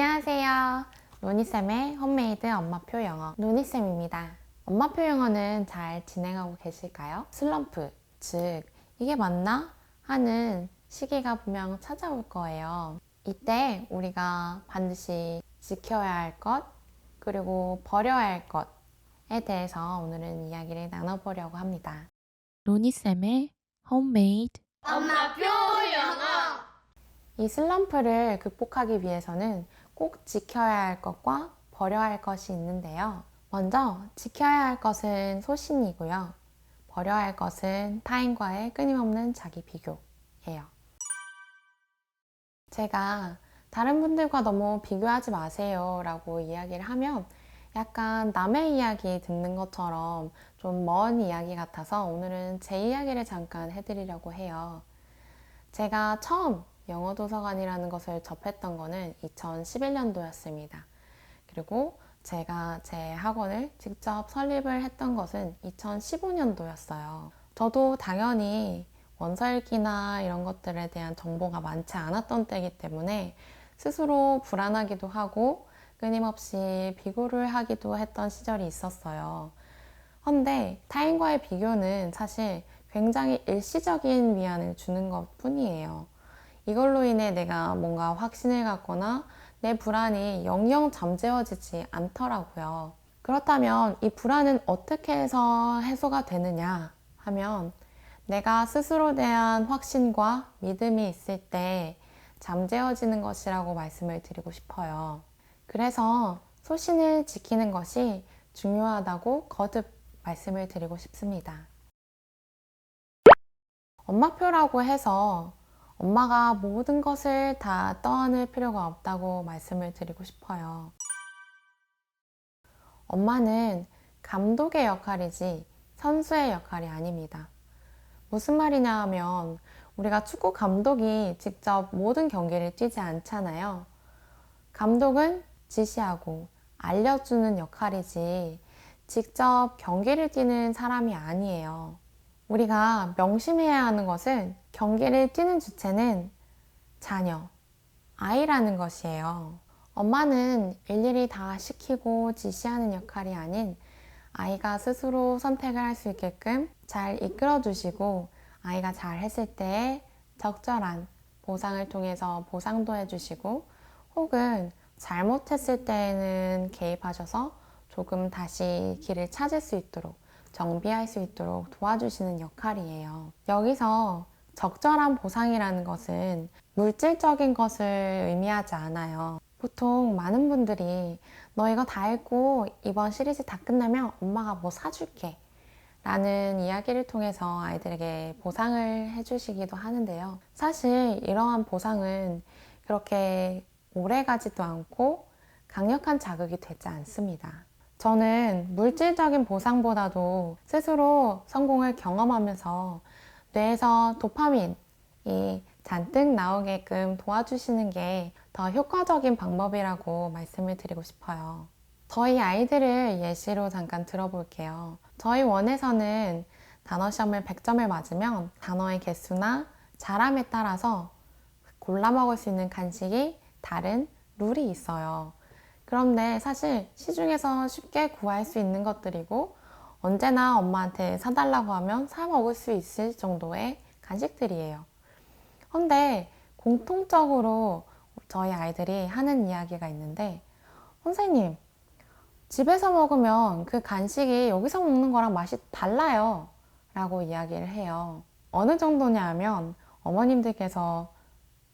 안녕하세요. 노니쌤의 홈메이드 엄마표 영어 노니쌤입니다. 엄마표 영어는 잘 진행하고 계실까요? 슬럼프, 즉 이게 맞나? 하는 시기가 분명 찾아올 거예요. 이때 우리가 반드시 지켜야 할 것, 그리고 버려야 할 것에 대해서 오늘은 이야기를 나눠보려고 합니다. 노니쌤의 홈메이드 엄마표 영어. 이 슬럼프를 극복하기 위해서는 꼭 지켜야 할 것과 버려야 할 것이 있는데요. 먼저 지켜야 할 것은 소신이고요. 버려야 할 것은 타인과의 끊임없는 자기 비교예요. 제가 다른 분들과 너무 비교하지 마세요 라고 이야기를 하면 약간 남의 이야기 듣는 것처럼 좀 먼 이야기 같아서 오늘은 제 이야기를 잠깐 해드리려고 해요. 제가 처음 영어 도서관이라는 것을 접했던 거는 2011년도였습니다. 그리고 제가 제 학원을 직접 설립을 했던 것은 2015년도였어요. 저도 당연히 원서 읽기나 이런 것들에 대한 정보가 많지 않았던 때이기 때문에 스스로 불안하기도 하고 끊임없이 비교를 하기도 했던 시절이 있었어요. 근데 타인과의 비교는 사실 굉장히 일시적인 위안을 주는 것 뿐이에요. 이걸로 인해 내가 뭔가 확신을 갖거나 내 불안이 영영 잠재워지지 않더라고요. 그렇다면 이 불안은 어떻게 해서 해소가 되느냐 하면 내가 스스로에 대한 확신과 믿음이 있을 때 잠재워지는 것이라고 말씀을 드리고 싶어요. 그래서 소신을 지키는 것이 중요하다고 거듭 말씀을 드리고 싶습니다. 엄마표라고 해서 엄마가 모든 것을 다 떠안을 필요가 없다고 말씀을 드리고 싶어요. 엄마는 감독의 역할이지 선수의 역할이 아닙니다. 무슨 말이냐 하면 우리가 축구 감독이 직접 모든 경기를 뛰지 않잖아요. 감독은 지시하고 알려주는 역할이지 직접 경기를 뛰는 사람이 아니에요. 우리가 명심해야 하는 것은 경기를 뛰는 주체는 자녀, 아이라는 것이에요. 엄마는 일일이 다 시키고 지시하는 역할이 아닌 아이가 스스로 선택을 할 수 있게끔 잘 이끌어 주시고 아이가 잘 했을 때 적절한 보상을 통해서 보상도 해주시고 혹은 잘못했을 때에는 개입하셔서 조금 다시 길을 찾을 수 있도록 정비할 수 있도록 도와주시는 역할이에요. 여기서 적절한 보상이라는 것은 물질적인 것을 의미하지 않아요. 보통 많은 분들이 너 이거 다 했고 이번 시리즈 다 끝나면 엄마가 뭐 사줄게 라는 이야기를 통해서 아이들에게 보상을 해주시기도 하는데요. 사실 이러한 보상은 그렇게 오래 가지도 않고 강력한 자극이 되지 않습니다. 저는 물질적인 보상보다도 스스로 성공을 경험하면서 뇌에서 도파민이 잔뜩 나오게끔 도와주시는 게 더 효과적인 방법이라고 말씀을 드리고 싶어요. 저희 아이들을 예시로 잠깐 들어볼게요. 저희 원에서는 단어 시험을 100점을 맞으면 단어의 개수나 잘함에 따라서 골라 먹을 수 있는 간식이 다른 룰이 있어요. 그런데 사실 시중에서 쉽게 구할 수 있는 것들이고 언제나 엄마한테 사달라고 하면 사 먹을 수 있을 정도의 간식들이에요. 근데 공통적으로 저희 아이들이 하는 이야기가 있는데 선생님, 집에서 먹으면 그 간식이 여기서 먹는 거랑 맛이 달라요 라고 이야기를 해요. 어느 정도냐 하면 어머님들께서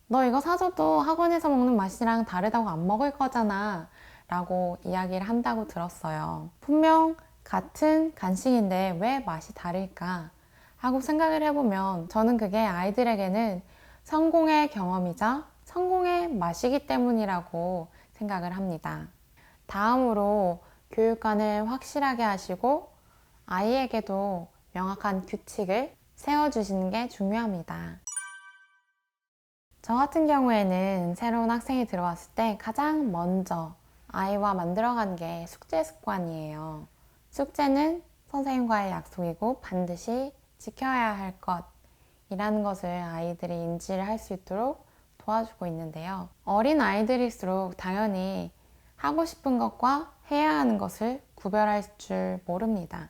너 이거 사줘도 학원에서 먹는 맛이랑 다르다고 안 먹을 거잖아 라고 이야기를 한다고 들었어요. 분명 같은 간식인데 왜 맛이 다를까 하고 생각을 해보면 저는 그게 아이들에게는 성공의 경험이자 성공의 맛이기 때문이라고 생각을 합니다. 다음으로 교육관을 확실하게 하시고 아이에게도 명확한 규칙을 세워주시는 게 중요합니다. 저 같은 경우에는 새로운 학생이 들어왔을 때 가장 먼저 아이와 만들어간 게 숙제 습관이에요. 숙제는 선생님과의 약속이고 반드시 지켜야 할 것이라는 것을 아이들이 인지를 할 수 있도록 도와주고 있는데요. 어린 아이들일수록 당연히 하고 싶은 것과 해야 하는 것을 구별할 줄 모릅니다.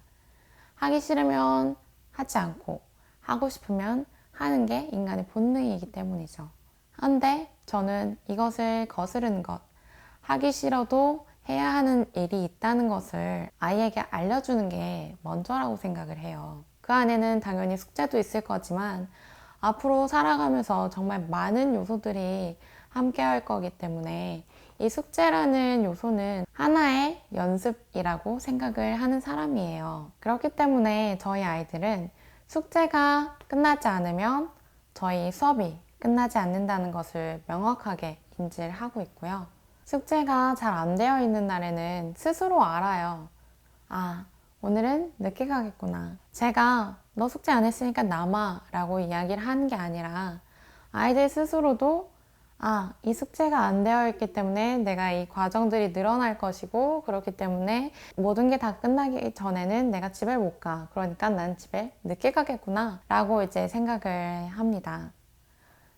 하기 싫으면 하지 않고 하고 싶으면 하는 게 인간의 본능이기 때문이죠. 그런데 저는 이것을 거스르는 것, 하기 싫어도 해야 하는 일이 있다는 것을 아이에게 알려주는 게 먼저라고 생각을 해요. 그 안에는 당연히 숙제도 있을 거지만 앞으로 살아가면서 정말 많은 요소들이 함께 할 거기 때문에 이 숙제라는 요소는 하나의 연습이라고 생각을 하는 사람이에요. 그렇기 때문에 저희 아이들은 숙제가 끝나지 않으면 저희 수업이 끝나지 않는다는 것을 명확하게 인지를 하고 있고요. 숙제가 잘 안 되어 있는 날에는 스스로 알아요. 아, 오늘은 늦게 가겠구나. 제가 너 숙제 안 했으니까 남아 라고 이야기를 하는 게 아니라 아이들 스스로도 이 숙제가 안 되어 있기 때문에 내가 이 과정들이 늘어날 것이고 그렇기 때문에 모든 게 다 끝나기 전에는 내가 집에 못 가. 그러니까 난 집에 늦게 가겠구나 라고 이제 생각을 합니다.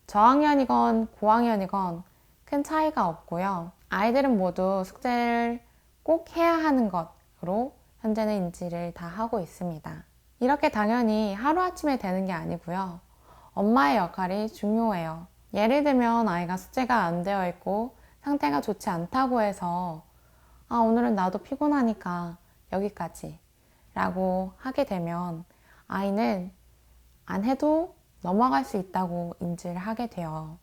저학년이건 고학년이건 큰 차이가 없고요. 아이들은 모두 숙제를 꼭 해야 하는 것으로 현재는 인지를 다 하고 있습니다. 이렇게 당연히 하루아침에 되는 게 아니고요. 엄마의 역할이 중요해요. 예를 들면 아이가 숙제가 안 되어 있고 상태가 좋지 않다고 해서 오늘은 나도 피곤하니까 여기까지 라고 하게 되면 아이는 안 해도 넘어갈 수 있다고 인지를 하게 돼요.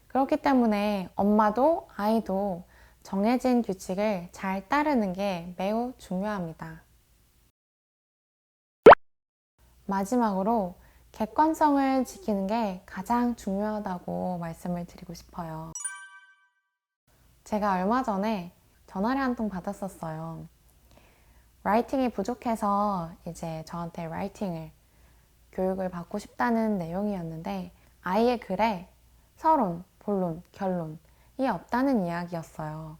그렇기 때문에 엄마도 아이도 정해진 규칙을 잘 따르는 게 매우 중요합니다. 마지막으로 객관성을 지키는 게 가장 중요하다고 말씀을 드리고 싶어요. 제가 얼마 전에 전화를 한 통 받았었어요. 라이팅이 부족해서 이제 저한테 라이팅을 교육을 받고 싶다는 내용이었는데 아이의 글에 서론, 본론, 결론이 없다는 이야기였어요.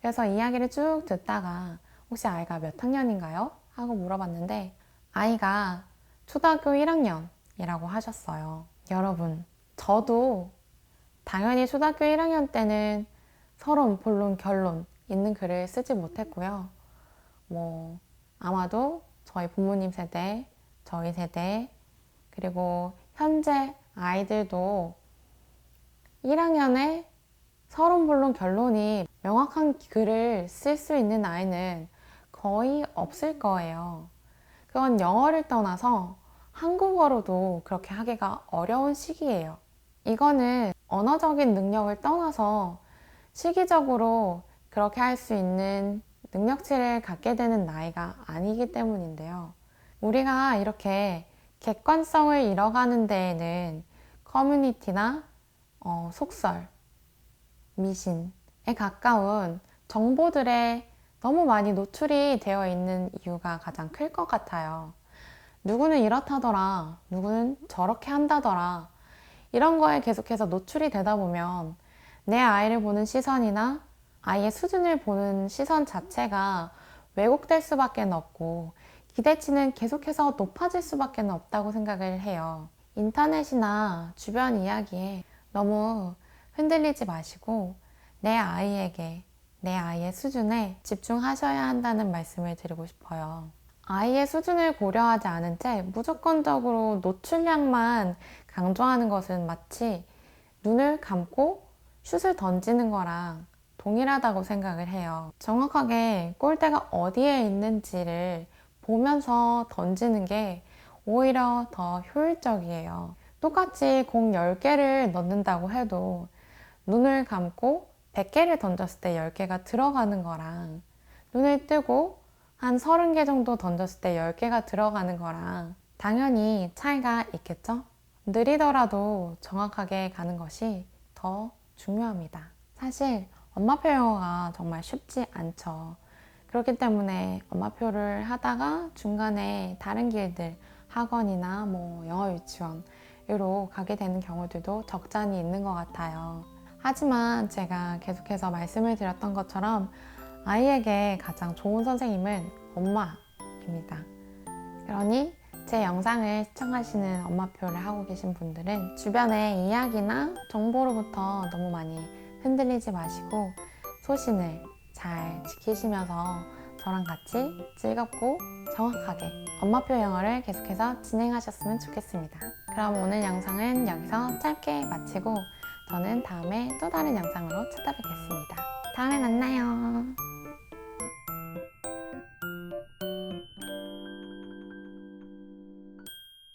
그래서 이야기를 쭉 듣다가 혹시 아이가 몇 학년인가요? 하고 물어봤는데 아이가 초등학교 1학년이라고 하셨어요. 여러분, 저도 당연히 초등학교 1학년 때는 서론, 본론, 결론 있는 글을 쓰지 못했고요. 아마도 저희 부모님 세대, 저희 세대, 그리고 현재 아이들도 1학년에 서론, 본론, 결론이 명확한 글을 쓸 수 있는 아이는 거의 없을 거예요. 그건 영어를 떠나서 한국어로도 그렇게 하기가 어려운 시기예요. 이거는 언어적인 능력을 떠나서 시기적으로 그렇게 할 수 있는 능력치를 갖게 되는 나이가 아니기 때문인데요. 우리가 이렇게 객관성을 잃어가는 데에는 커뮤니티나 속설, 미신에 가까운 정보들에 너무 많이 노출이 되어 있는 이유가 가장 클 것 같아요. 누구는 이렇다더라, 누구는 저렇게 한다더라, 이런 거에 계속해서 노출이 되다 보면 내 아이를 보는 시선이나 아이의 수준을 보는 시선 자체가 왜곡될 수밖에 없고 기대치는 계속해서 높아질 수밖에 없다고 생각을 해요. 인터넷이나 주변 이야기에 너무 흔들리지 마시고 내 아이에게, 내 아이의 수준에 집중하셔야 한다는 말씀을 드리고 싶어요. 아이의 수준을 고려하지 않은 채 무조건적으로 노출량만 강조하는 것은 마치 눈을 감고 슛을 던지는 거랑 동일하다고 생각을 해요. 정확하게 골대가 어디에 있는지를 보면서 던지는 게 오히려 더 효율적이에요. 똑같이 공 10개를 넣는다고 해도 눈을 감고 100개를 던졌을 때 10개가 들어가는 거랑 눈을 뜨고 한 30개 정도 던졌을 때 10개가 들어가는 거랑 당연히 차이가 있겠죠? 느리더라도 정확하게 가는 것이 더 중요합니다. 사실 엄마표 영어가 정말 쉽지 않죠. 그렇기 때문에 엄마표를 하다가 중간에 다른 길들, 학원이나 영어 유치원으로 가게 되는 경우들도 적잖이 있는 것 같아요. 하지만 제가 계속해서 말씀을 드렸던 것처럼 아이에게 가장 좋은 선생님은 엄마입니다. 그러니 제 영상을 시청하시는 엄마표를 하고 계신 분들은 주변의 이야기나 정보로부터 너무 많이 흔들리지 마시고 소신을 잘 지키시면서 저랑 같이 즐겁고 정확하게 엄마표 영어를 계속해서 진행하셨으면 좋겠습니다. 그럼 오늘 영상은 여기서 짧게 마치고 저는 다음에 또 다른 영상으로 찾아뵙겠습니다. 다음에 만나요.